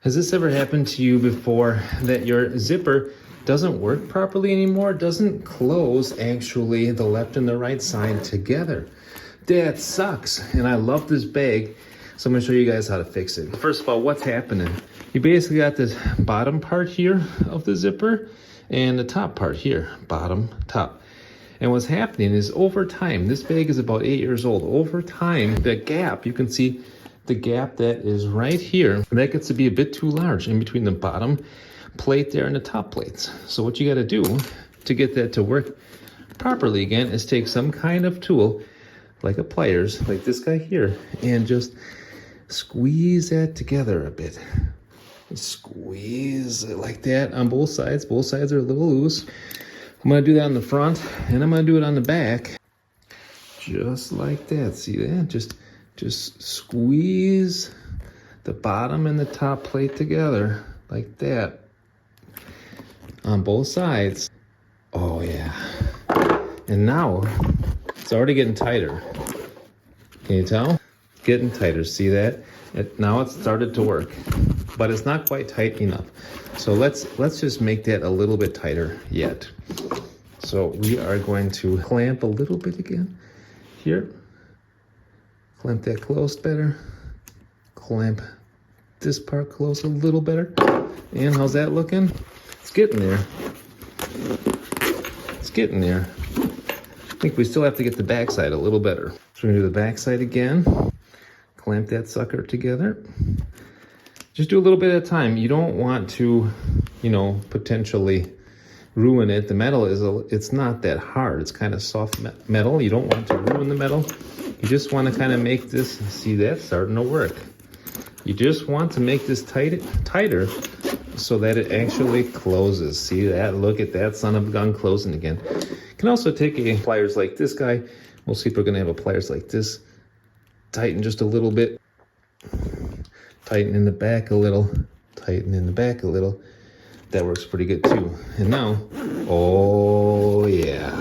Has this ever happened to you before that your zipper doesn't work properly anymore? Doesn't close actually the left and the right side together. That sucks. And I love this bag, so I'm gonna show you guys how to fix it. First of all, what's happening? You basically got this bottom part here of the zipper and the top part here, bottom, top. And what's happening is over time, this bag is about 8 years old. Over time, the gap, you can see the gap that is right here, that gets to be a bit too large in between the bottom plate there and the top plates. So what you gotta do to get that to work properly again is take some kind of tool, like a pliers, like this guy here, and just squeeze that together a bit. Squeeze it like that on both sides. Both sides are a little loose. I'm gonna do that on the front, and I'm gonna do it on the back. Just like that, see that? Just squeeze the bottom and the top plate together, like that, on both sides. Oh yeah. And now, it's already getting tighter. Can you tell? Getting tighter, see that? Now it's started to work, but it's not quite tight enough. So let's just make that a little bit tighter yet. So we are going to clamp a little bit again here. Clamp that closed better. Clamp this part close a little better. And how's that looking? It's getting there. It's getting there. I think we still have to get the backside a little better. So we're gonna do the backside again. Clamp that sucker together. Just do a little bit at a time. You don't want to, potentially ruin it. The metal it's not that hard. It's kind of soft metal. You don't want to ruin the metal. You just want to kind of make this, see that starting to work. You just want to make this tighter so that it actually closes. See that? Look at that son of a gun closing again. You can also take a pliers like this guy. Most people are going to have a pliers like this. Tighten just a little bit. Tighten in the back a little. Tighten in the back a little. That works pretty good too. And now, oh yeah.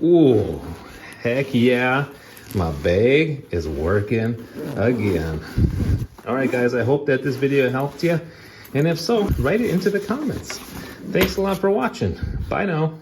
Ooh, heck yeah. My bag is working again. All right, guys, I hope that this video helped you. And if so, write it into the comments. Thanks a lot for watching. Bye now.